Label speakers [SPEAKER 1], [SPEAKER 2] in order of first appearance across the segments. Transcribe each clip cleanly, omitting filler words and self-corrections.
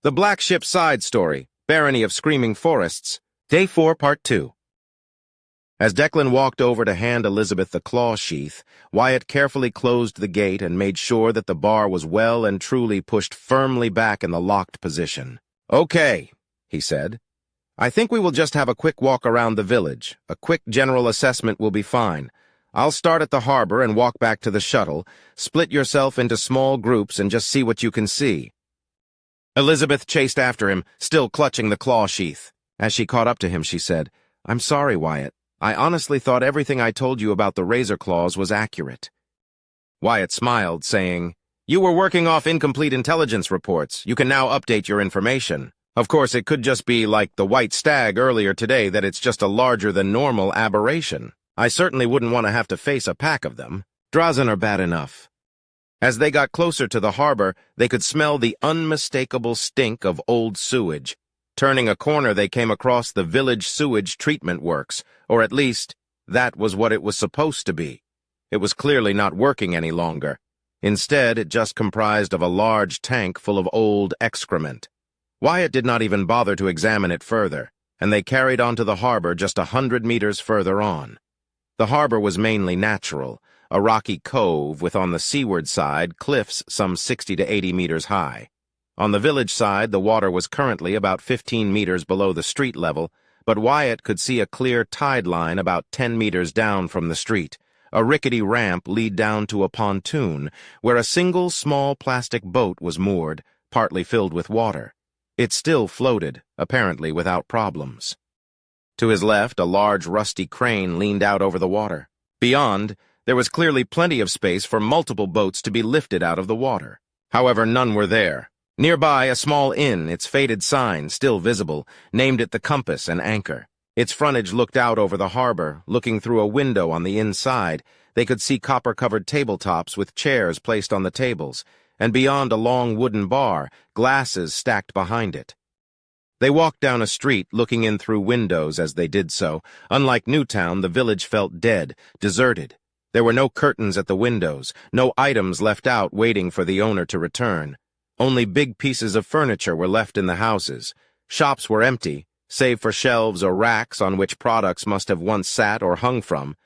[SPEAKER 1] The Black Ship Side Story, Barony of Screaming Forests, Day 4, Part 2. As Declan walked over to hand Elizabeth the claw sheath, Wyatt carefully closed the gate and made sure that the bar was well and truly pushed firmly back in the locked position. "Okay," he said. "I think we will just have a quick walk around the village. A quick general assessment will be fine. I'll start at the harbor and walk back to the shuttle. Split yourself into small groups and just see what you can see." Elizabeth chased after him, still clutching the claw sheath. As she caught up to him, she said, "I'm sorry, Wyatt. I honestly thought everything I told you about the razor claws was accurate." Wyatt smiled, saying, "You were working off incomplete intelligence reports. You can now update your information. Of course, it could just be like the white stag earlier today, that it's just a larger-than-normal aberration. I certainly wouldn't want to have to face a pack of them. Drazen are bad enough." As they got closer to the harbor, they could smell the unmistakable stink of old sewage. Turning a corner, they came across the village sewage treatment works, or at least, that was what it was supposed to be. It was clearly not working any longer. Instead, it just comprised of a large tank full of old excrement. Wyatt did not even bother to examine it further, and they carried on to the harbor just 100 meters further on. The harbor was mainly natural, a rocky cove with on the seaward side cliffs some 60 to 80 meters high. On the village side, the water was currently about 15 meters below the street level, but Wyatt could see a clear tide line about 10 meters down from the street. A rickety ramp lead down to a pontoon, where a single small plastic boat was moored, partly filled with water. It still floated, apparently without problems. To his left, a large rusty crane leaned out over the water. Beyond, there was clearly plenty of space for multiple boats to be lifted out of the water. However, none were there. Nearby, a small inn, its faded sign still visible, named it the Compass and Anchor. Its frontage looked out over the harbor. Looking through a window on the inside, they could see copper-covered tabletops with chairs placed on the tables, and beyond a long wooden bar, glasses stacked behind it. They walked down a street, looking in through windows as they did so. Unlike Newtown, the village felt dead, deserted. There were no curtains at the windows, no items left out waiting for the owner to return. Only big pieces of furniture were left in the houses. Shops were empty, save for shelves or racks on which products must have once sat or hung from.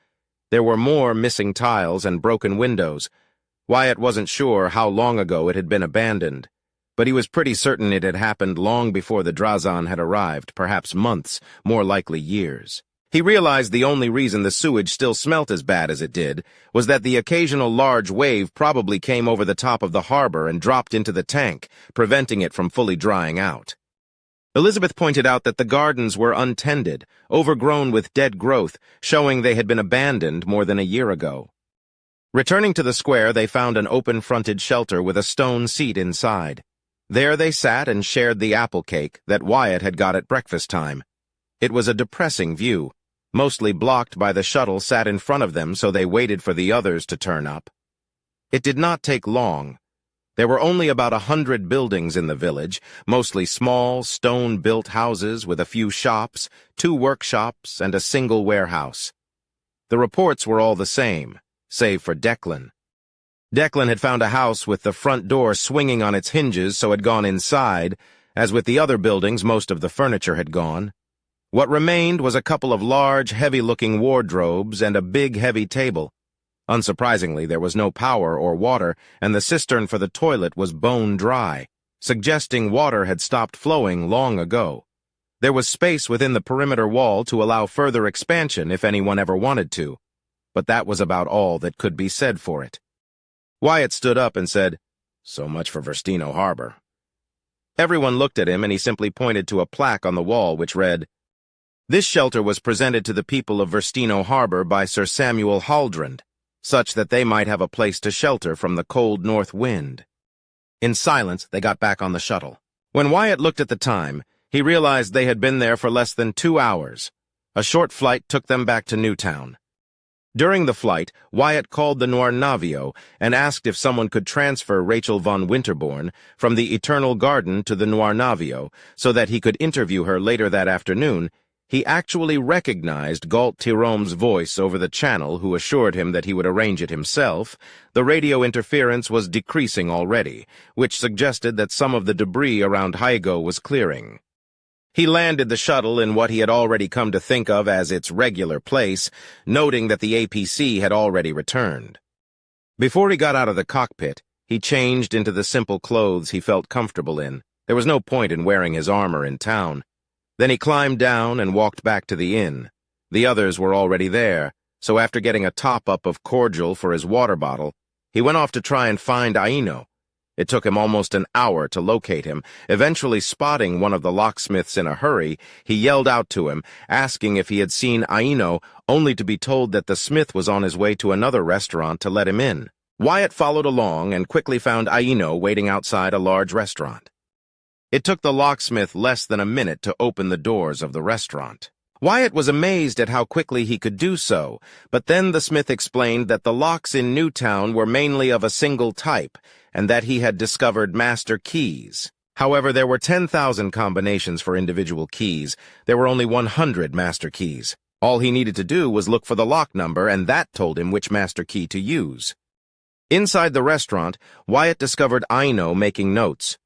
[SPEAKER 1] There were more missing tiles and broken windows. Wyatt wasn't sure how long ago it had been abandoned, but he was pretty certain it had happened long before the Drazen had arrived, perhaps months, more likely years. He realized the only reason the sewage still smelt as bad as it did was that the occasional large wave probably came over the top of the harbor and dropped into the tank, preventing it from fully drying out. Elizabeth pointed out that the gardens were untended, overgrown with dead growth, showing they had been abandoned more than a year ago. Returning to the square, they found an open-fronted shelter with a stone seat inside. There they sat and shared the apple cake that Wyatt had got at breakfast time. It was a depressing view. Mostly blocked by the shuttle sat in front of them, so they waited for the others to turn up. It did not take long. There were only about 100 buildings in the village, mostly small, stone-built houses with a few shops, 2 workshops, and a single warehouse. The reports were all the same, save for Declan. Declan had found a house with the front door swinging on its hinges, so had gone inside. As with the other buildings, most of the furniture had gone. What remained was a couple of large, heavy-looking wardrobes and a big, heavy table. Unsurprisingly, there was no power or water, and the cistern for the toilet was bone dry, suggesting water had stopped flowing long ago. There was space within the perimeter wall to allow further expansion if anyone ever wanted to, but that was about all that could be said for it. Wyatt stood up and said, "So much for Verstino Harbor." Everyone looked at him, and he simply pointed to a plaque on the wall which read, "This shelter was presented to the people of Verstino Harbor by Sir Samuel Haldrand, such that they might have a place to shelter from the cold north wind." In silence, they got back on the shuttle. When Wyatt looked at the time, he realized they had been there for less than 2 hours. A short flight took them back to Newtown. During the flight, Wyatt called the Noir Navio and asked if someone could transfer Rachel von Winterborn from the Eternal Garden to the Noir Navio so that he could interview her later that afternoon. He actually recognized Galt Tirome's voice over the channel, who assured him that he would arrange it himself. The radio interference was decreasing already, which suggested that some of the debris around Hygo was clearing. He landed the shuttle in what he had already come to think of as its regular place, noting that the APC had already returned. Before he got out of the cockpit, he changed into the simple clothes he felt comfortable in. There was no point in wearing his armor in town. Then he climbed down and walked back to the inn. The others were already there, so after getting a top-up of cordial for his water bottle, he went off to try and find Aino. It took him almost an hour to locate him. Eventually spotting one of the locksmiths in a hurry, he yelled out to him, asking if he had seen Aino, only to be told that the smith was on his way to another restaurant to let him in. Wyatt followed along and quickly found Aino waiting outside a large restaurant. It took the locksmith less than a minute to open the doors of the restaurant. Wyatt was amazed at how quickly he could do so, but then the smith explained that the locks in Newtown were mainly of a single type, and that he had discovered master keys. However, there were 10,000 combinations for individual keys. There were only 100 master keys. All he needed to do was look for the lock number, and that told him which master key to use. Inside the restaurant, Wyatt discovered Aino making notes.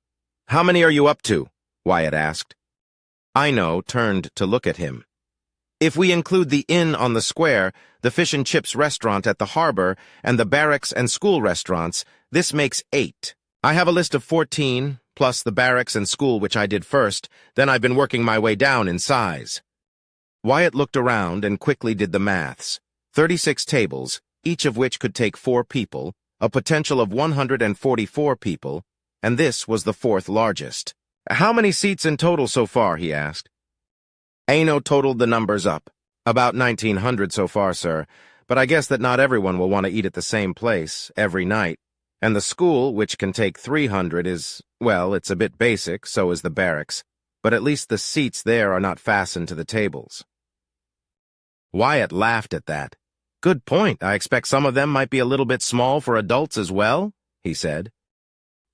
[SPEAKER 1] "How many are you up to?" Wyatt asked. Aino turned to look at him. "If we include the inn on the square, the fish and chips restaurant at the harbor, and the barracks and school restaurants, this makes 8. I have a list of 14, plus the barracks and school which I did first, then I've been working my way down in size." Wyatt looked around and quickly did the maths. 36 tables, each of which could take 4 people, a potential of 144 people, and this was the 4th largest. "How many seats in total so far?" he asked. Aino totaled the numbers up. "About 1,900 so far, sir, but I guess that not everyone will want to eat at the same place every night. And the school, which can take 300, is, well, it's a bit basic, so is the barracks, but at least the seats there are not fastened to the tables." Wyatt laughed at that. "Good point. I expect some of them might be a little bit small for adults as well," he said.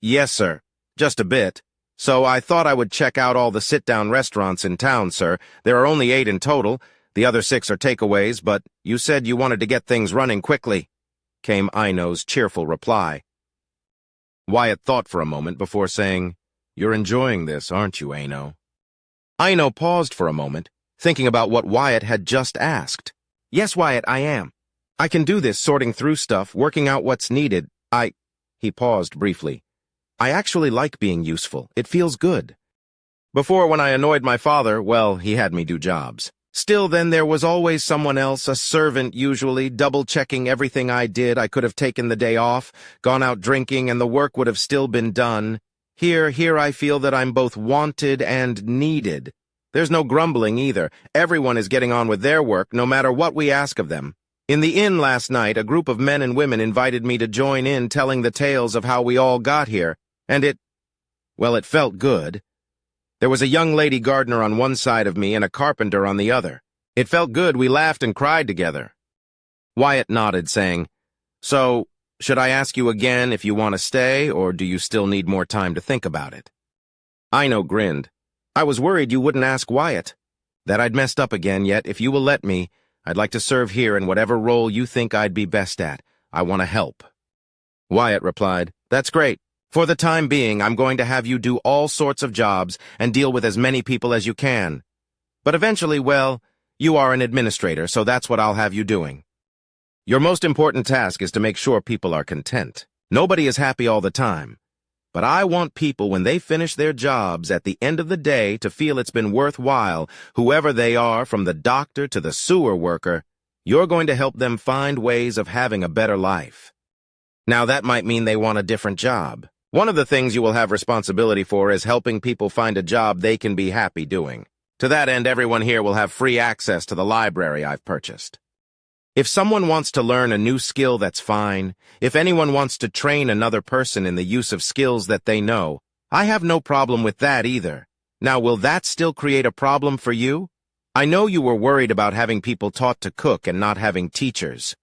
[SPEAKER 1] "Yes, sir. Just a bit. So I thought I would check out all the sit-down restaurants in town, sir. There are only 8 in total. The other 6 are takeaways, but you said you wanted to get things running quickly," came Aino's cheerful reply. Wyatt thought for a moment before saying, "You're enjoying this, aren't you, Aino?" Aino paused for a moment, thinking about what Wyatt had just asked. "Yes, Wyatt, I am. I can do this, sorting through stuff, working out what's needed. He paused briefly. "I actually like being useful. It feels good. Before, when I annoyed my father, well, he had me do jobs. Still, then there was always someone else, a servant usually, double-checking everything I did. I could have taken the day off, gone out drinking, and the work would have still been done. Here I feel that I'm both wanted and needed. There's no grumbling either. Everyone is getting on with their work, no matter what we ask of them. In the inn last night, a group of men and women invited me to join in telling the tales of how we all got here, and it felt good. There was a young lady gardener on one side of me and a carpenter on the other. It felt good. We laughed and cried together." Wyatt nodded, saying, "So, should I ask you again if you want to stay, or do you still need more time to think about it?" Aino grinned. "I was worried you wouldn't ask Wyatt. That I'd messed up again, yet if you will let me, I'd like to serve here in whatever role you think I'd be best at. I want to help." Wyatt replied, "That's great. For the time being, I'm going to have you do all sorts of jobs and deal with as many people as you can. But eventually, well, you are an administrator, so that's what I'll have you doing. Your most important task is to make sure people are content. Nobody is happy all the time. But I want people, when they finish their jobs at the end of the day, to feel it's been worthwhile, whoever they are, from the doctor to the sewer worker. You're going to help them find ways of having a better life. Now, that might mean they want a different job. One of the things you will have responsibility for is helping people find a job they can be happy doing. To that end, everyone here will have free access to the library I've purchased. If someone wants to learn a new skill, that's fine. If anyone wants to train another person in the use of skills that they know, I have no problem with that either. Now, will that still create a problem for you? I know you were worried about having people taught to cook and not having teachers."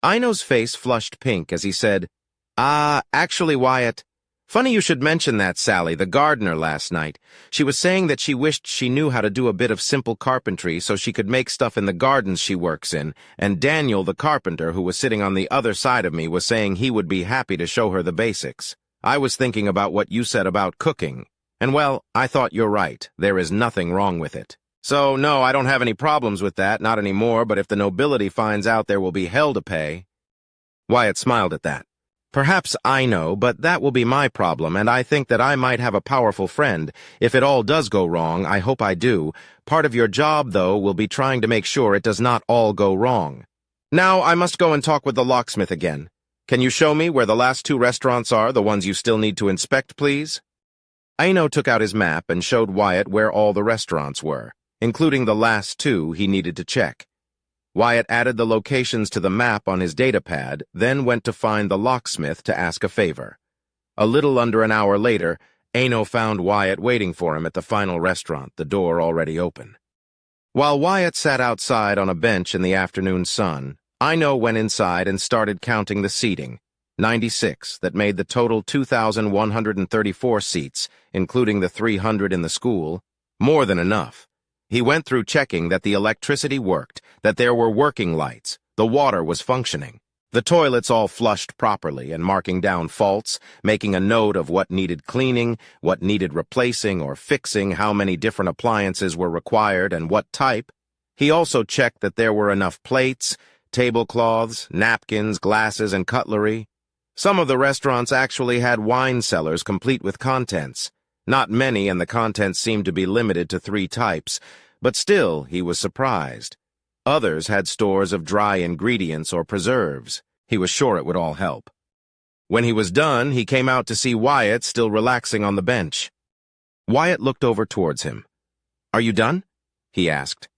[SPEAKER 1] Aino's face flushed pink as he said, Actually, Wyatt, Funny you should mention that, Sally, the gardener last night. She was saying that she wished she knew how to do a bit of simple carpentry so she could make stuff in the gardens she works in, and Daniel, the carpenter, who was sitting on the other side of me, was saying he would be happy to show her the basics. I was thinking about what you said about cooking. And well, I thought you're right. There is nothing wrong with it. So, no, I don't have any problems with that, not anymore, but if the nobility finds out, there will be hell to pay. Wyatt smiled at that. Perhaps I know, but that will be my problem, and I think that I might have a powerful friend. If it all does go wrong, I hope I do. Part of your job, though, will be trying to make sure it does not all go wrong. Now, I must go and talk with the locksmith again. Can you show me where the last 2 restaurants are, the ones you still need to inspect, please? Aino took out his map and showed Wyatt where all the restaurants were, including the last 2 he needed to check. Wyatt added the locations to the map on his datapad, then went to find the locksmith to ask a favor. A little under an hour later, Aino found Wyatt waiting for him at the final restaurant, the door already open. While Wyatt sat outside on a bench in the afternoon sun, Aino went inside and started counting the seating, 96, that made the total 2,134 seats, including the 300 in the school, more than enough. He went through checking that the electricity worked, that there were working lights, the water was functioning, the toilets all flushed properly, and marking down faults, making a note of what needed cleaning, what needed replacing or fixing, how many different appliances were required, and what type. He also checked that there were enough plates, tablecloths, napkins, glasses, and cutlery. Some of the restaurants actually had wine cellars complete with contents. Not many, and the contents seemed to be limited to 3 types, but still, he was surprised. Others had stores of dry ingredients or preserves. He was sure it would all help. When he was done, he came out to see Wyatt still relaxing on the bench. Wyatt looked over towards him. "Are you done?" he asked.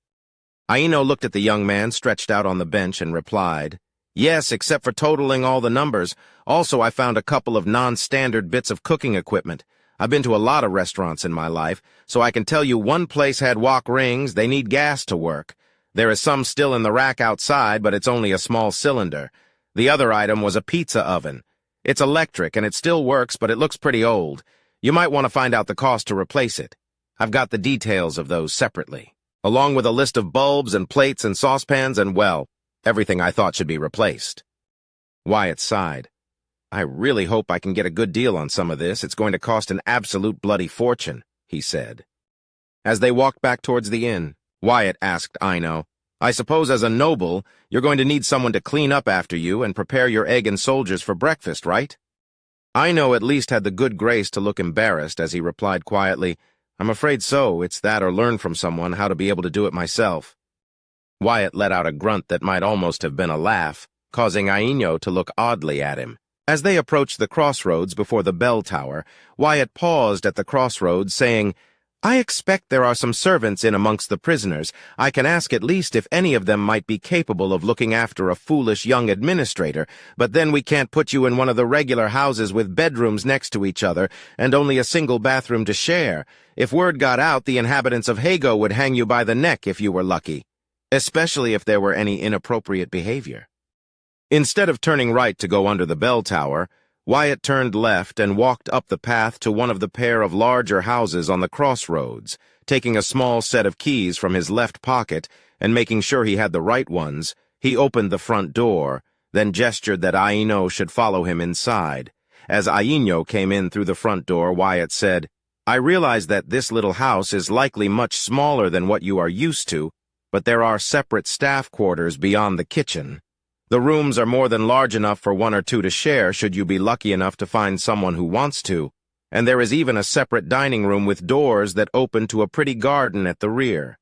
[SPEAKER 1] Aino looked at the young man stretched out on the bench and replied, "Yes, except for totaling all the numbers. Also, I found a couple of non-standard bits of cooking equipment. I've been to a lot of restaurants in my life, so I can tell you one place had wok rings. They need gas to work. There is some still in the rack outside, but it's only a small cylinder. The other item was a pizza oven. It's electric, and it still works, but it looks pretty old. You might want to find out the cost to replace it. I've got the details of those separately, along with a list of bulbs and plates and saucepans and, well, everything I thought should be replaced." Wyatt sighed. "I really hope I can get a good deal on some of this. It's going to cost an absolute bloody fortune," he said. As they walked back towards the inn, Wyatt asked Aino, "I suppose as a noble, you're going to need someone to clean up after you and prepare your egg and soldiers for breakfast, right?" Aino at least had the good grace to look embarrassed as he replied quietly, "I'm afraid so. It's that or learn from someone how to be able to do it myself." Wyatt let out a grunt that might almost have been a laugh, causing Aino to look oddly at him. As they approached the crossroads before the bell tower, Wyatt paused at the crossroads, saying, "I expect there are some servants in amongst the prisoners. I can ask at least if any of them might be capable of looking after a foolish young administrator, but then we can't put you in one of the regular houses with bedrooms next to each other and only a single bathroom to share. If word got out, the inhabitants of Hago would hang you by the neck if you were lucky, especially if there were any inappropriate behavior." Instead of turning right to go under the bell tower, Wyatt turned left and walked up the path to one of the pair of larger houses on the crossroads, taking a small set of keys from his left pocket and making sure he had the right ones. He opened the front door, then gestured that Aino should follow him inside. As Aino came in through the front door, Wyatt said, "I realize that this little house is likely much smaller than what you are used to, but there are separate staff quarters beyond the kitchen. The rooms are more than large enough for 1 or 2 to share should you be lucky enough to find someone who wants to, and there is even a separate dining room with doors that open to a pretty garden at the rear.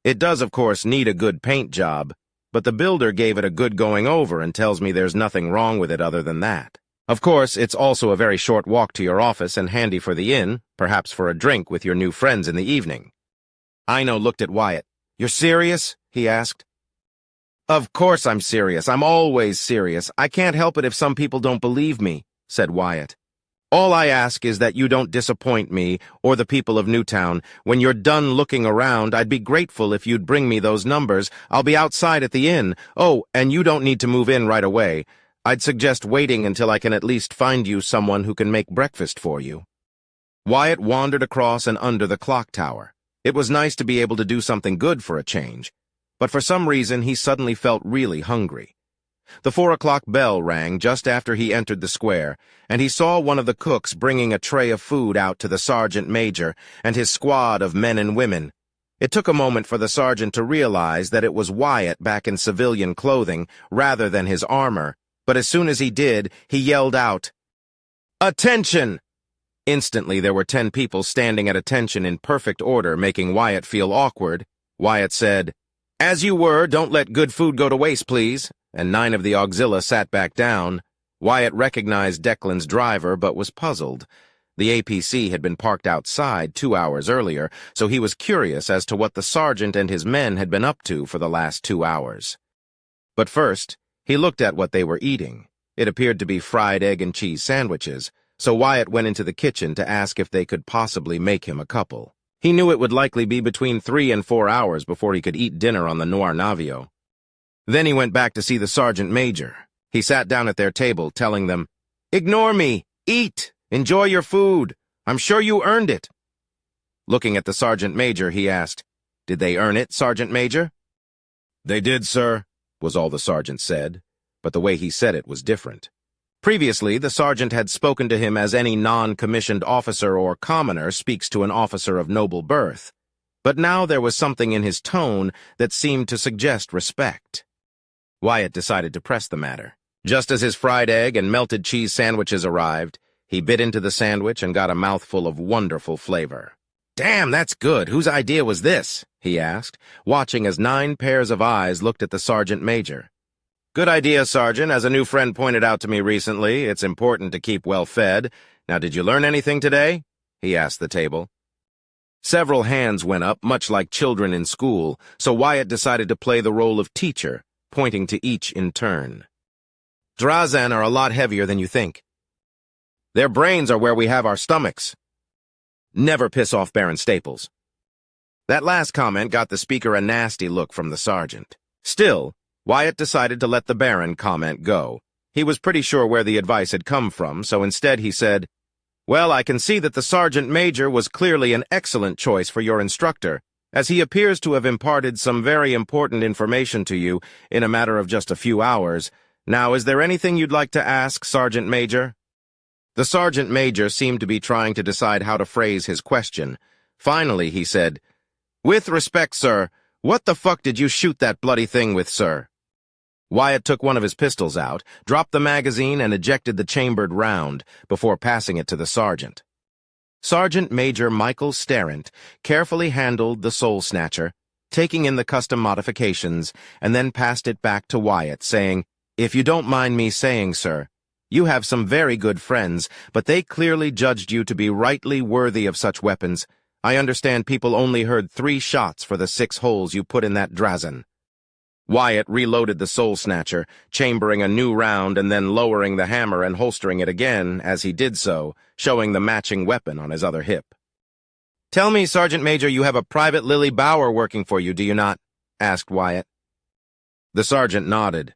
[SPEAKER 1] It does, of course, need a good paint job, but the builder gave it a good going over and tells me there's nothing wrong with it other than that. Of course, it's also a very short walk to your office and handy for the inn, perhaps for a drink with your new friends in the evening." Aino looked at Wyatt. "You're serious?" he asked. "Of course I'm serious. I'm always serious. I can't help it if some people don't believe me," said Wyatt. "All I ask is that you don't disappoint me or the people of Newtown. When you're done looking around, I'd be grateful if you'd bring me those numbers. I'll be outside at the inn. Oh, and you don't need to move in right away. I'd suggest waiting until I can at least find you someone who can make breakfast for you. Wyatt wandered across and under the clock tower. It was nice to be able to do something good for a change, but for some reason he suddenly felt really hungry. The 4 o'clock bell rang just after he entered the square, and he saw one of the cooks bringing a tray of food out to the sergeant major and his squad of men and women. It took a moment for the sergeant to realize that it was Wyatt back in civilian clothing rather than his armor, but as soon as he did, he yelled out, "Attention!" Instantly, there were 10 people standing at attention in perfect order, making Wyatt feel awkward. Wyatt said, "As you were, don't let good food go to waste, please," and 9 of the auxilia sat back down. Wyatt recognized Declan's driver, but was puzzled. The APC had been parked outside 2 hours earlier, so he was curious as to what the sergeant and his men had been up to for the last 2 hours. But first, he looked at what they were eating. It appeared to be fried egg and cheese sandwiches, so Wyatt went into the kitchen to ask if they could possibly make him a couple. He knew it would likely be between 3 and 4 hours before he could eat dinner on the Noir Navio. Then he went back to see the sergeant major. He sat down at their table, telling them, "Ignore me! Eat! Enjoy your food! I'm sure you earned it!" Looking at the sergeant major, he asked, "Did they earn it, Sergeant Major?" "They did, sir," was all the sergeant said, but the way he said it was different. Previously, the sergeant had spoken to him as any non-commissioned officer or commoner speaks to an officer of noble birth, but now there was something in his tone that seemed to suggest respect. Wyatt decided to press the matter. Just as his fried egg and melted cheese sandwiches arrived, he bit into the sandwich and got a mouthful of wonderful flavor. "Damn, that's good. Whose idea was this?" he asked, watching as 9 pairs of eyes looked at the sergeant major. "Good idea, Sergeant. As a new friend pointed out to me recently, it's important to keep well fed. Now, did you learn anything today?" he asked the table. Several hands went up, much like children in school, so Wyatt decided to play the role of teacher, pointing to each in turn. "Drazen are a lot heavier than you think. Their brains are where we have our stomachs. Never piss off Baron Staples." That last comment got the speaker a nasty look from the sergeant. Still, Wyatt decided to let the Baron comment go. He was pretty sure where the advice had come from, so instead he said, "Well, I can see that the sergeant major was clearly an excellent choice for your instructor, as he appears to have imparted some very important information to you in a matter of just a few hours. Now, is there anything you'd like to ask, Sergeant Major?" The sergeant major seemed to be trying to decide how to phrase his question. Finally, he said, "With respect, sir, what the fuck did you shoot that bloody thing with, sir?" Wyatt took one of his pistols out, dropped the magazine, and ejected the chambered round before passing it to the sergeant. Sergeant Major Michael Starrant carefully handled the Soul Snatcher, taking in the custom modifications, and then passed it back to Wyatt, saying, "If you don't mind me saying, sir, you have some very good friends, but they clearly judged you to be rightly worthy of such weapons. I understand people only heard 3 shots for the 6 holes you put in that Drazen." Wyatt reloaded the Soul Snatcher, chambering a new round and then lowering the hammer and holstering it again as he did so, showing the matching weapon on his other hip. "Tell me, Sergeant Major, you have a Private Lily Bauer working for you, do you not?" asked Wyatt. The sergeant nodded.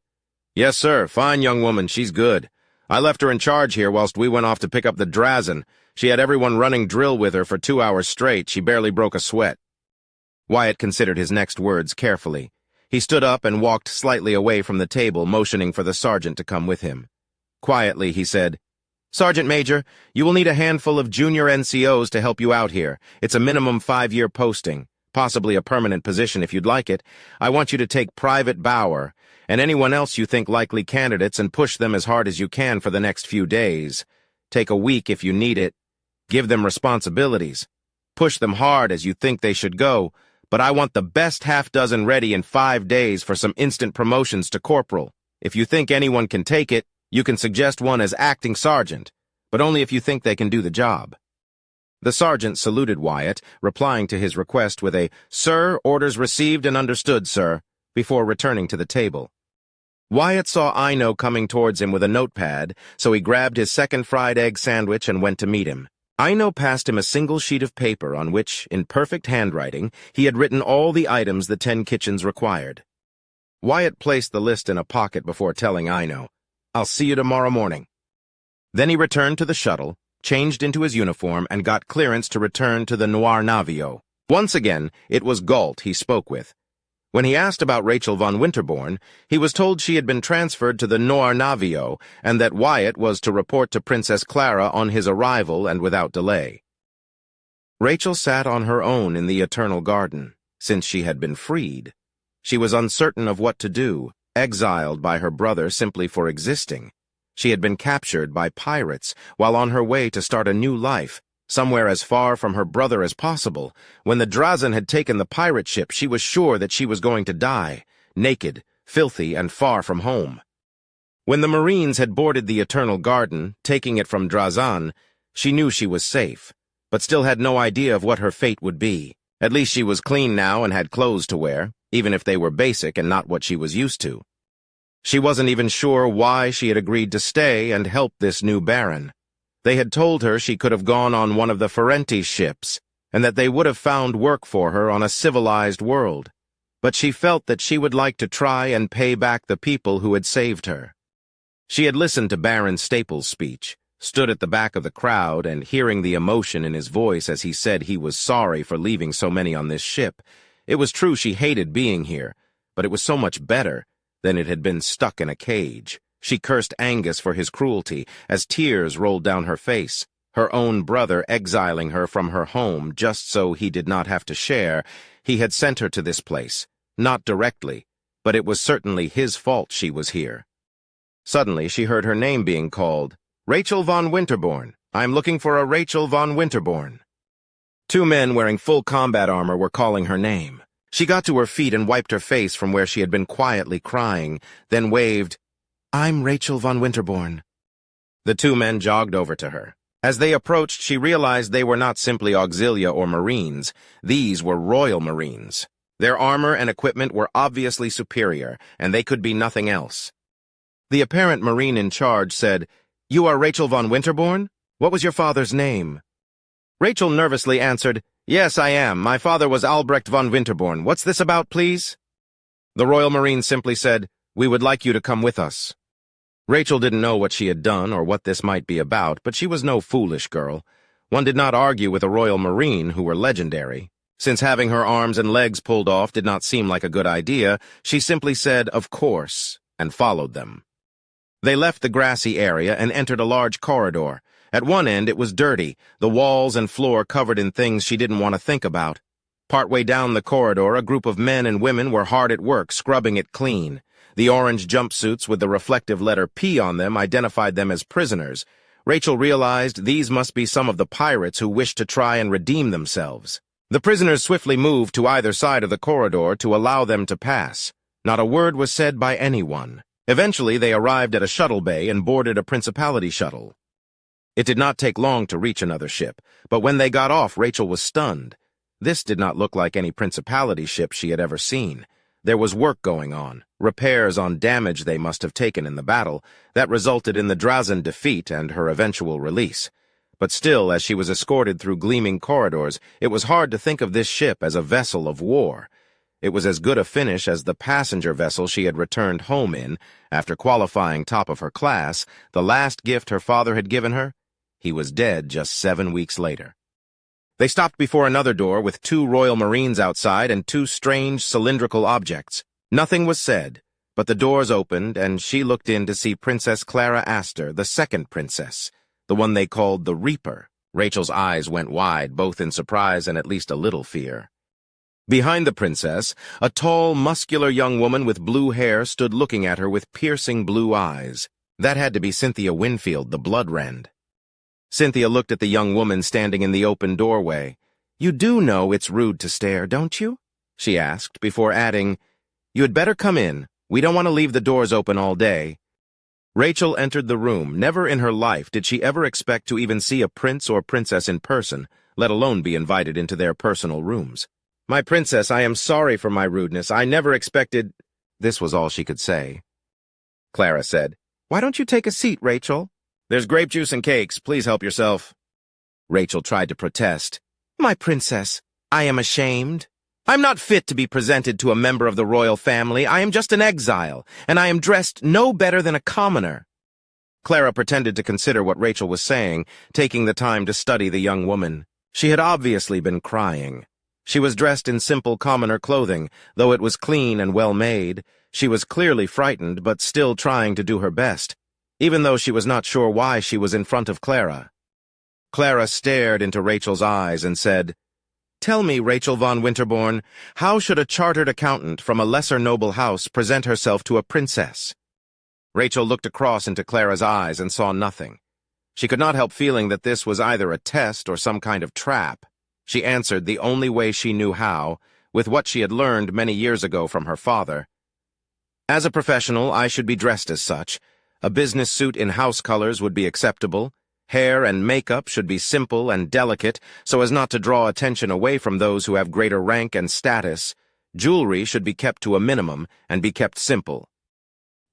[SPEAKER 1] "Yes, sir. Fine young woman. She's good. I left her in charge here whilst we went off to pick up the Drazen. She had everyone running drill with her for 2 hours straight. She barely broke a sweat." Wyatt considered his next words carefully. He stood up and walked slightly away from the table, motioning for the sergeant to come with him. Quietly, he said, "Sergeant Major, you will need a handful of junior NCOs to help you out here. It's a minimum 5-year posting, possibly a permanent position if you'd like it. I want you to take Private Bauer and anyone else you think likely candidates and push them as hard as you can for the next few days. Take a week if you need it. Give them responsibilities. Push them hard as you think they should go, but I want the best half-dozen ready in 5 days for some instant promotions to corporal. If you think anyone can take it, you can suggest one as acting sergeant, but only if you think they can do the job." The sergeant saluted Wyatt, replying to his request with a, "Sir, orders received and understood, sir," before returning to the table. Wyatt saw Ino coming towards him with a notepad, so he grabbed his second fried egg sandwich and went to meet him. Ino passed him a single sheet of paper on which, in perfect handwriting, he had written all the items the 10 kitchens required. Wyatt placed the list in a pocket before telling Ino, I'll see you tomorrow morning." Then he returned to the shuttle, changed into his uniform, and got clearance to return to the Noir Navio. Once again, it was Galt he spoke with. When he asked about Rachel von Winterborn, he was told she had been transferred to the Noir Navio and that Wyatt was to report to Princess Clara on his arrival and without delay. Rachel sat on her own in the Eternal Garden, since she had been freed. She was uncertain of what to do, exiled by her brother simply for existing. She had been captured by pirates while on her way to start a new life, somewhere as far from her brother as possible. When the Drazen had taken the pirate ship, she was sure that she was going to die, naked, filthy, and far from home. When the Marines had boarded the Eternal Garden, taking it from Drazan, she knew she was safe, but still had no idea of what her fate would be. At least she was clean now and had clothes to wear, even if they were basic and not what she was used to. She wasn't even sure why she had agreed to stay and help this new Baron. They had told her she could have gone on one of the Ferenti ships, and that they would have found work for her on a civilized world. But she felt that she would like to try and pay back the people who had saved her. She had listened to Baron Staples' speech, stood at the back of the crowd, and hearing the emotion in his voice as he said he was sorry for leaving so many on this ship. It was true she hated being here, but it was so much better than it had been stuck in a cage. She cursed Angus for his cruelty as tears rolled down her face, her own brother exiling her from her home just so he did not have to share. He had sent her to this place, not directly, but it was certainly his fault she was here. Suddenly she heard her name being called. "Rachel von Winterborn. I'm looking for a Rachel von Winterborn." Two men wearing full combat armor were calling her name. She got to her feet and wiped her face from where she had been quietly crying, then waved, "I'm Rachel von Winterborn." The two men jogged over to her. As they approached, she realized they were not simply Auxilia or Marines. These were Royal Marines. Their armor and equipment were obviously superior, and they could be nothing else. The apparent Marine in charge said, "You are Rachel von Winterborn? What was your father's name?" Rachel nervously answered, "Yes, I am. My father was Albrecht von Winterborn. What's this about, please?" The Royal Marine simply said, "We would like you to come with us." Rachel didn't know what she had done or what this might be about, but she was no foolish girl. One did not argue with a Royal Marine who were legendary. Since having her arms and legs pulled off did not seem like a good idea, she simply said, "Of course," and followed them. They left the grassy area and entered a large corridor. At one end it was dirty, the walls and floor covered in things she didn't want to think about. Partway down the corridor, a group of men and women were hard at work scrubbing it clean. The orange jumpsuits with the reflective letter P on them identified them as prisoners. Rachel realized these must be some of the pirates who wished to try and redeem themselves. The prisoners swiftly moved to either side of the corridor to allow them to pass. Not a word was said by anyone. Eventually, they arrived at a shuttle bay and boarded a Principality shuttle. It did not take long to reach another ship, but when they got off, Rachel was stunned. This did not look like any Principality ship she had ever seen. There was work going on, repairs on damage they must have taken in the battle, that resulted in the Drazen defeat and her eventual release. But still, as she was escorted through gleaming corridors, it was hard to think of this ship as a vessel of war. It was as good a finish as the passenger vessel she had returned home in, after qualifying top of her class, the last gift her father had given her. He was dead just 7 weeks later. They stopped before another door with 2 Royal Marines outside and 2 strange cylindrical objects. Nothing was said, but the doors opened and she looked in to see Princess Clara Astor, the second princess, the one they called the Reaper. Rachel's eyes went wide, both in surprise and at least a little fear. Behind the princess, a tall, muscular young woman with blue hair stood looking at her with piercing blue eyes. That had to be Cynthia Winfield, the Bloodrend. Cynthia looked at the young woman standing in the open doorway. "You do know it's rude to stare, don't you?" she asked, before adding, "You had better come in. We don't want to leave the doors open all day." Rachel entered the room. Never in her life did she ever expect to even see a prince or princess in person, let alone be invited into their personal rooms. "My princess, I am sorry for my rudeness. I never expected—" This was all she could say. Clara said, "Why don't you take a seat, Rachel?" "There's grape juice and cakes. Please help yourself." Rachel tried to protest. "My princess, I am ashamed. I'm not fit to be presented to a member of the royal family. I am just an exile, and I am dressed no better than a commoner." Clara pretended to consider what Rachel was saying, taking the time to study the young woman. She had obviously been crying. She was dressed in simple commoner clothing, though it was clean and well-made. She was clearly frightened, but still trying to do her best, even though she was not sure why she was in front of Clara. Clara stared into Rachel's eyes and said, "Tell me, Rachel von Winterborn, how should a chartered accountant from a lesser noble house present herself to a princess?" Rachel looked across into Clara's eyes and saw nothing. She could not help feeling that this was either a test or some kind of trap. She answered the only way she knew how, with what she had learned many years ago from her father. "As a professional, I should be dressed as such. A business suit in house colors would be acceptable. Hair and makeup should be simple and delicate so as not to draw attention away from those who have greater rank and status. Jewelry should be kept to a minimum and be kept simple."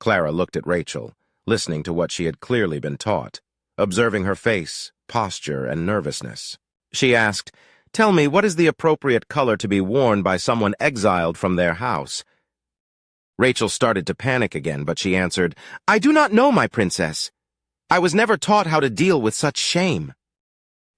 [SPEAKER 1] Clara looked at Rachel, listening to what she had clearly been taught, observing her face, posture, and nervousness. She asked, "Tell me, what is the appropriate color to be worn by someone exiled from their house?" Rachel started to panic again, but she answered, "I do not know, my princess. I was never taught how to deal with such shame."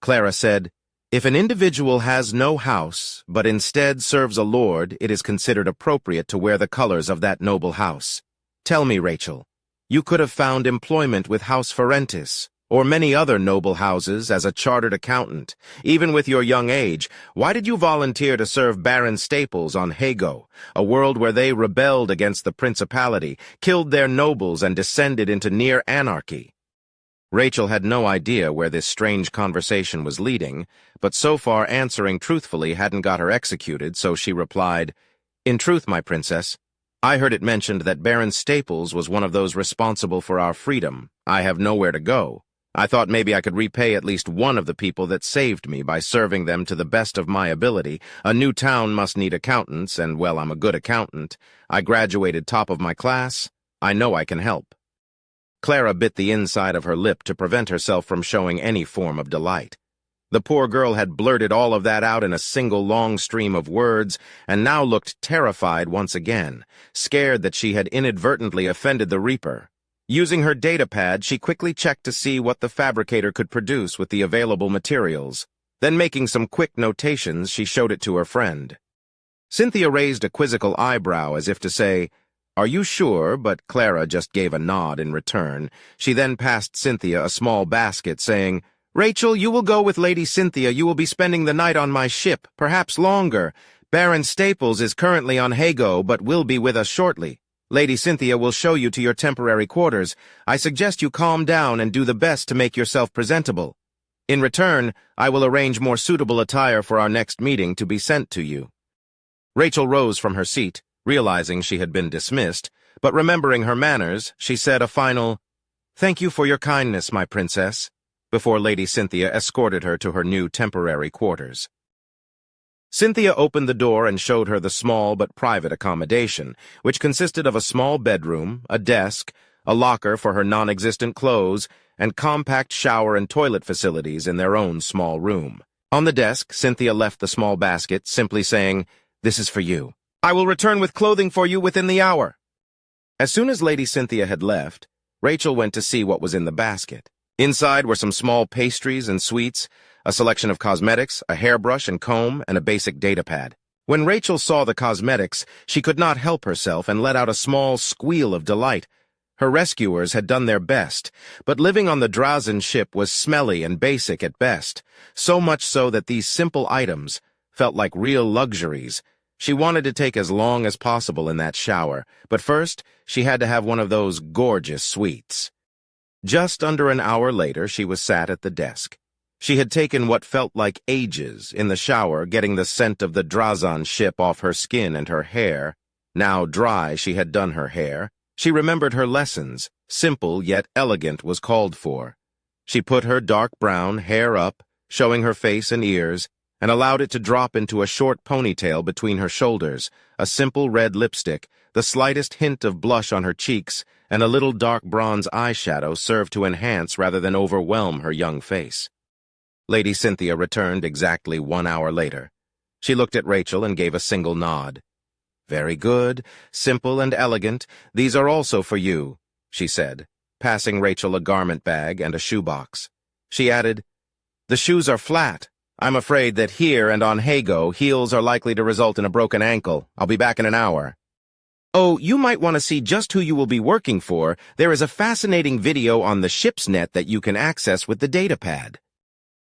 [SPEAKER 1] Clara said, "If an individual has no house, but instead serves a lord, it is considered appropriate to wear the colors of that noble house. Tell me, Rachel, you could have found employment with House Ferentis, or many other noble houses as a chartered accountant. Even with your young age, why did you volunteer to serve Baron Staples on Hago, a world where they rebelled against the principality, killed their nobles, and descended into near anarchy?" Rachel had no idea where this strange conversation was leading, but so far answering truthfully hadn't got her executed, so she replied, "In truth, my princess, I heard it mentioned that Baron Staples was one of those responsible for our freedom. I have nowhere to go. I thought maybe I could repay at least one of the people that saved me by serving them to the best of my ability. A new town must need accountants, and, well, I'm a good accountant. I graduated top of my class. I know I can help." Clara bit the inside of her lip to prevent herself from showing any form of delight. The poor girl had blurted all of that out in a single long stream of words, and now looked terrified once again, scared that she had inadvertently offended the Reaper. Using her datapad, she quickly checked to see what the fabricator could produce with the available materials. Then, making some quick notations, she showed it to her friend. Cynthia raised a quizzical eyebrow as if to say, "Are you sure?" but Clara just gave a nod in return. She then passed Cynthia a small basket, saying, "Rachel, you will go with Lady Cynthia. You will be spending the night on my ship, perhaps longer. Baron Staples is currently on Hago, but will be with us shortly. Lady Cynthia will show you to your temporary quarters. I suggest you calm down and do the best to make yourself presentable. In return, I will arrange more suitable attire for our next meeting to be sent to you." Rachel rose from her seat, realizing she had been dismissed, but remembering her manners, she said a final, "Thank you for your kindness, my princess," before Lady Cynthia escorted her to her new temporary quarters. Cynthia opened the door and showed her the small but private accommodation, which consisted of a small bedroom, a desk, a locker for her non-existent clothes, and compact shower and toilet facilities in their own small room. On the desk, Cynthia left the small basket, simply saying, "This is for you. I will return with clothing for you within the hour." As soon as Lady Cynthia had left, Rachel went to see what was in the basket. Inside were some small pastries and sweets, a selection of cosmetics, a hairbrush and comb, and a basic datapad. When Rachel saw the cosmetics, she could not help herself and let out a small squeal of delight. Her rescuers had done their best, but living on the Drazen ship was smelly and basic at best, so much so that these simple items felt like real luxuries. She wanted to take as long as possible in that shower, but first she had to have one of those gorgeous sweets. Just under an hour later, she was sat at the desk. She had taken what felt like ages in the shower, getting the scent of the Drazen ship off her skin and her hair. Now dry, she had done her hair. She remembered her lessons. Simple yet elegant was called for. She put her dark brown hair up, showing her face and ears, and allowed it to drop into a short ponytail between her shoulders, a simple red lipstick, the slightest hint of blush on her cheeks, and a little dark bronze eyeshadow served to enhance rather than overwhelm her young face. Lady Cynthia returned exactly 1 hour later. She looked at Rachel and gave a single nod. "Very good, simple and elegant. These are also for you," she said, passing Rachel a garment bag and a shoebox. She added, "The shoes are flat. I'm afraid that here and on Hago, heels are likely to result in a broken ankle. I'll be back in an hour." "Oh, you might want to see just who you will be working for. There is a fascinating video on the ship's net that you can access with the datapad."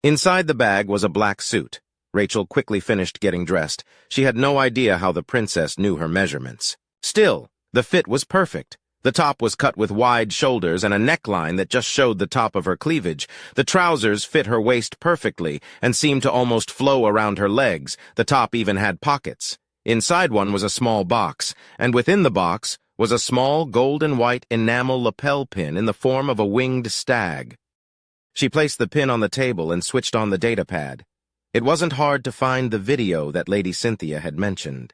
[SPEAKER 1] Inside the bag was a black suit. Rachel quickly finished getting dressed. She had no idea how the princess knew her measurements. Still, the fit was perfect. The top was cut with wide shoulders and a neckline that just showed the top of her cleavage. The trousers fit her waist perfectly and seemed to almost flow around her legs. The top even had pockets. Inside one was a small box, and within the box was a small gold and white enamel lapel pin in the form of a winged stag. She placed the pin on the table and switched on the datapad. It wasn't hard to find the video that Lady Cynthia had mentioned.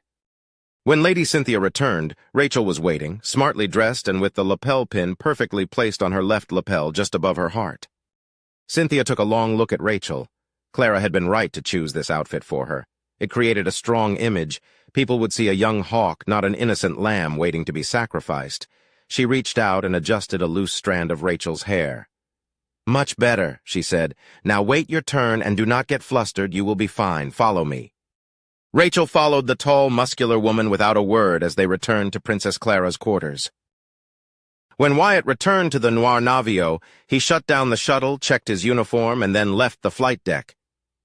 [SPEAKER 1] When Lady Cynthia returned, Rachel was waiting, smartly dressed and with the lapel pin perfectly placed on her left lapel just above her heart. Cynthia took a long look at Rachel. Clara had been right to choose this outfit for her. It created a strong image. People would see a young hawk, not an innocent lamb waiting to be sacrificed. She reached out and adjusted a loose strand of Rachel's hair. "Much better," she said. "Now wait your turn and do not get flustered. You will be fine. Follow me." Rachel followed the tall, muscular woman without a word as they returned to Princess Clara's quarters. When Wyatt returned to the Noir Navio, he shut down the shuttle, checked his uniform, and then left the flight deck.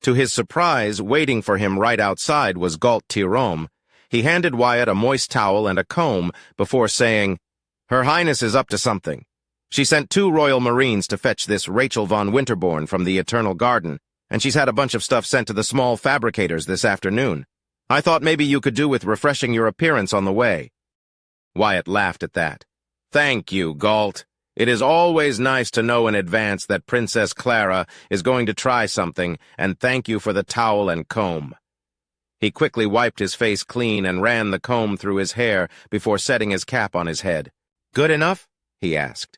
[SPEAKER 1] To his surprise, waiting for him right outside was Galt Tirome. He handed Wyatt a moist towel and a comb before saying, "Her Highness is up to something. She sent 2 Royal Marines to fetch this Rachel von Winterborn from the Eternal Garden, and she's had a bunch of stuff sent to the small fabricators this afternoon. I thought maybe you could do with refreshing your appearance on the way." Wyatt laughed at that. "Thank you, Galt. It is always nice to know in advance that Princess Clara is going to try something, and thank you for the towel and comb." He quickly wiped his face clean and ran the comb through his hair before setting his cap on his head. "Good enough?" he asked.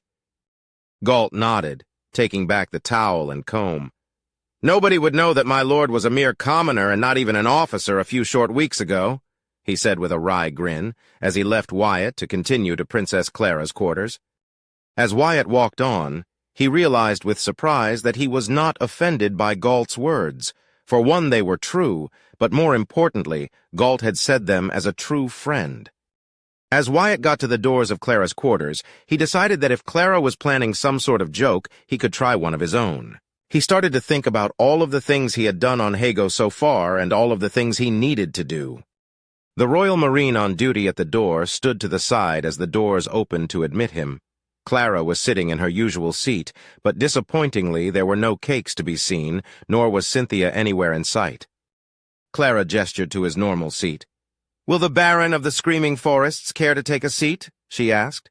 [SPEAKER 1] Galt nodded, taking back the towel and comb. "Nobody would know that my lord was a mere commoner and not even an officer a few short weeks ago," he said with a wry grin, as he left Wyatt to continue to Princess Clara's quarters. As Wyatt walked on, he realized with surprise that he was not offended by Galt's words. For one, they were true, but more importantly, Galt had said them as a true friend. As Wyatt got to the doors of Clara's quarters, he decided that if Clara was planning some sort of joke, he could try one of his own. He started to think about all of the things he had done on Hago so far and all of the things he needed to do. The Royal Marine on duty at the door stood to the side as the doors opened to admit him. Clara was sitting in her usual seat, but disappointingly there were no cakes to be seen, nor was Cynthia anywhere in sight. Clara gestured to his normal seat. "Will the Baron of the Screaming Forests care to take a seat?" she asked.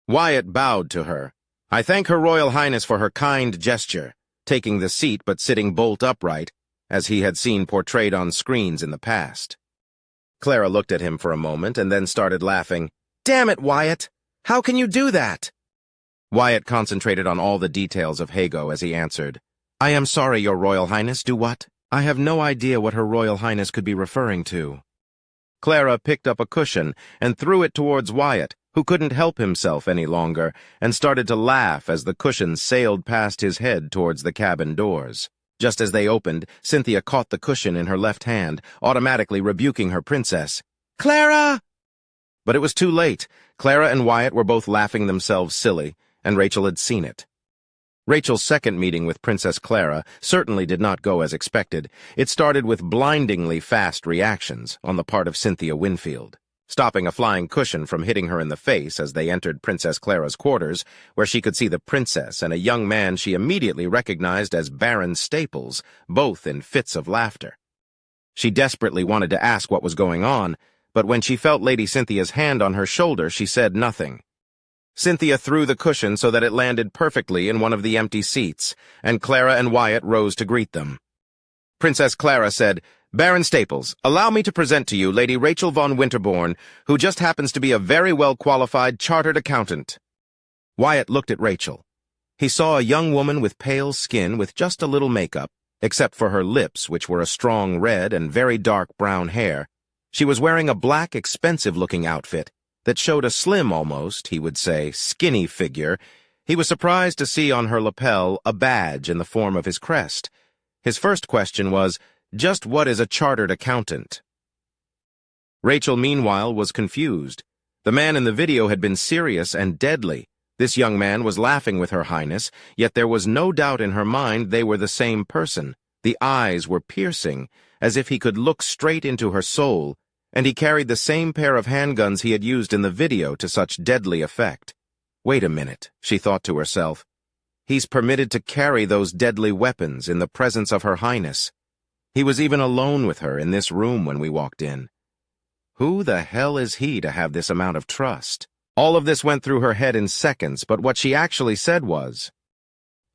[SPEAKER 1] Wyatt bowed to her. "I thank Her Royal Highness for her kind gesture," taking the seat but sitting bolt upright, as he had seen portrayed on screens in the past. Clara looked at him for a moment and then started laughing. "Damn it, Wyatt! How can you do that?" Wyatt concentrated on all the details of Hago as he answered, "I am sorry, Your Royal Highness. Do what? I have no idea what Her Royal Highness could be referring to." Clara picked up a cushion and threw it towards Wyatt, who couldn't help himself any longer, and started to laugh as the cushion sailed past his head towards the cabin doors. Just as they opened, Cynthia caught the cushion in her left hand, automatically rebuking her princess. "Clara!" But it was too late. Clara and Wyatt were both laughing themselves silly, and Rachel had seen it. Rachel's second meeting with Princess Clara certainly did not go as expected. It started with blindingly fast reactions on the part of Cynthia Winfield, stopping a flying cushion from hitting her in the face as they entered Princess Clara's quarters, where she could see the princess and a young man she immediately recognized as Baron Staples, both in fits of laughter. She desperately wanted to ask what was going on, but when she felt Lady Cynthia's hand on her shoulder, she said nothing. Cynthia threw the cushion so that it landed perfectly in one of the empty seats, and Clara and Wyatt rose to greet them. Princess Clara said, "Baron Staples, allow me to present to you Lady Rachel von Winterborn, who just happens to be a very well-qualified chartered accountant." Wyatt looked at Rachel. He saw a young woman with pale skin with just a little makeup, except for her lips, which were a strong red, and very dark brown hair. She was wearing a black, expensive-looking outfit that showed a slim, almost, he would say, skinny figure. He was surprised to see on her lapel a badge in the form of his crest. His first question was, just what is a chartered accountant? Rachel, meanwhile, was confused. The man in the video had been serious and deadly. This young man was laughing with Her Highness, yet there was no doubt in her mind they were the same person. The eyes were piercing, as if he could look straight into her soul, and he carried the same pair of handguns he had used in the video to such deadly effect. Wait a minute, she thought to herself. He's permitted to carry those deadly weapons in the presence of Her Highness. He was even alone with her in this room when we walked in. Who the hell is he to have this amount of trust? All of this went through her head in seconds, but what she actually said was,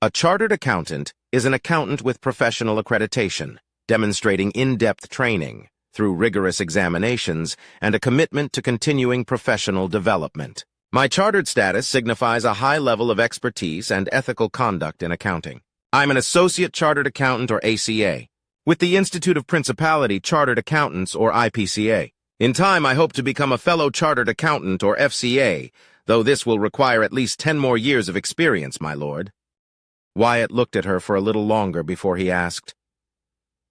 [SPEAKER 1] a chartered accountant is an accountant with professional accreditation, demonstrating in-depth training through rigorous examinations and a commitment to continuing professional development. My chartered status signifies a high level of expertise and ethical conduct in accounting. I'm an associate chartered accountant, or ACA, with the Institute of Principality Chartered Accountants, or IPCA. In time, I hope to become a fellow chartered accountant, or FCA, though this will require at least 10 more years of experience, my lord. Wyatt looked at her for a little longer before he asked,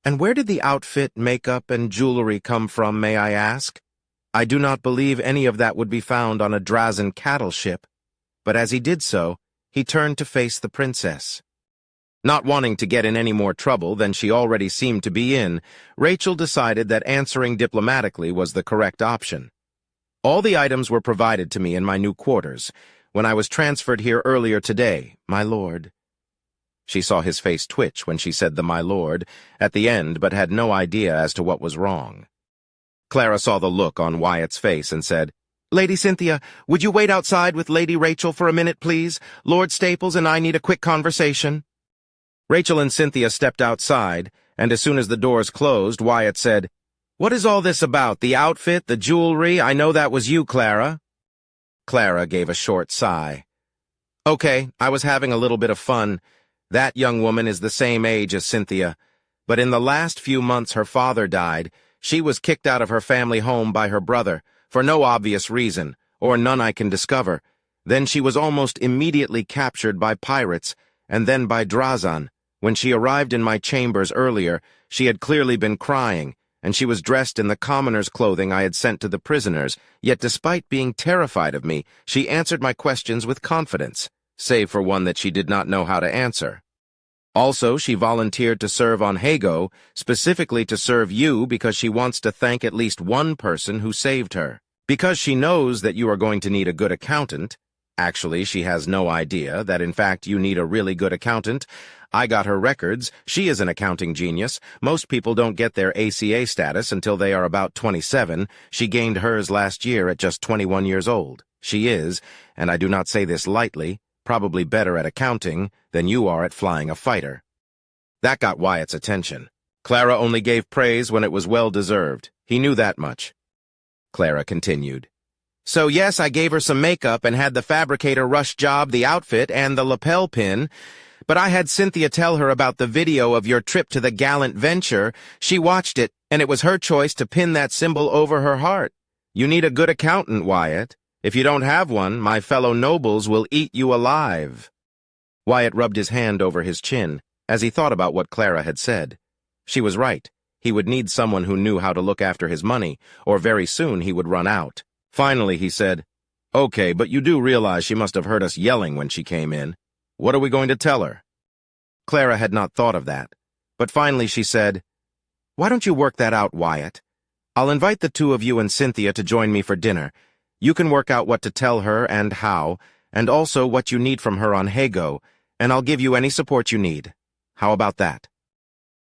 [SPEAKER 1] and where did the outfit, makeup, and jewelry come from, may I ask? I do not believe any of that would be found on a Drazen cattle ship. But as he did so, he turned to face the princess. Not wanting to get in any more trouble than she already seemed to be in, Rachel decided that answering diplomatically was the correct option. All the items were provided to me in my new quarters, when I was transferred here earlier today, my lord. She saw his face twitch when she said the my lord at the end, but had no idea as to what was wrong. Clara saw the look on Wyatt's face and said, Lady Cynthia, would you wait outside with Lady Rachel for a minute, please? Lord Staples and I need a quick conversation. Rachel and Cynthia stepped outside, and as soon as the doors closed, Wyatt said, What is all this about? The outfit, the jewelry? I know that was you, Clara. Clara gave a short sigh. Okay, I was having a little bit of fun. That young woman is the same age as Cynthia, but in the last few months her father died. She was kicked out of her family home by her brother, for no obvious reason, or none I can discover. Then she was almost immediately captured by pirates, and then by Drazen. When she arrived in my chambers earlier, she had clearly been crying, and she was dressed in the commoner's clothing I had sent to the prisoners, yet despite being terrified of me, she answered my questions with confidence, save for one that she did not know how to answer. Also, she volunteered to serve on Hago, specifically to serve you because she wants to thank at least one person who saved her. Because she knows that you are going to need a good accountant. Actually, she has no idea that in fact you need a really good accountant. I got her records. She is an accounting genius. Most people don't get their ACA status until they are about 27. She gained hers last year at just 21 years old. She is, and I do not say this lightly, probably better at accounting than you are at flying a fighter. That got Wyatt's attention. Clara only gave praise when it was well-deserved. He knew that much. Clara continued. So yes, I gave her some makeup and had the fabricator rush job the outfit and the lapel pin, but I had Cynthia tell her about the video of your trip to the Gallant Venture. She watched it, and it was her choice to pin that symbol over her heart. You need a good accountant, Wyatt. If you don't have one, my fellow nobles will eat you alive. Wyatt rubbed his hand over his chin as he thought about what Clara had said. She was right. He would need someone who knew how to look after his money, or very soon he would run out. Finally, he said, Okay, but you do realize she must have heard us yelling when she came in. What are we going to tell her? Clara had not thought of that, but finally she said, Why don't you work that out, Wyatt? I'll invite the two of you and Cynthia to join me for dinner. You can work out what to tell her and how, and also what you need from her on Hago, and I'll give you any support you need. How about that?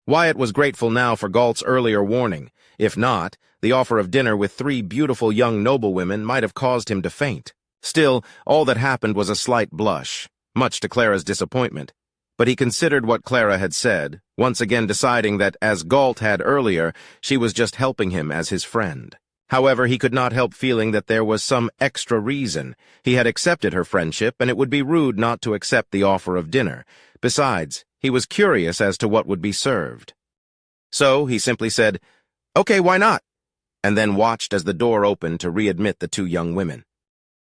[SPEAKER 1] Wyatt was grateful now for Galt's earlier warning. If not, the offer of dinner with 3 beautiful young noblewomen might have caused him to faint. Still, all that happened was a slight blush, much to Clara's disappointment. But he considered what Clara had said, once again deciding that, as Galt had earlier, she was just helping him as his friend. However, he could not help feeling that there was some extra reason. He had accepted her friendship, and it would be rude not to accept the offer of dinner. Besides, he was curious as to what would be served. So he simply said, Okay, why not? And then watched as the door opened to readmit the 2 young women.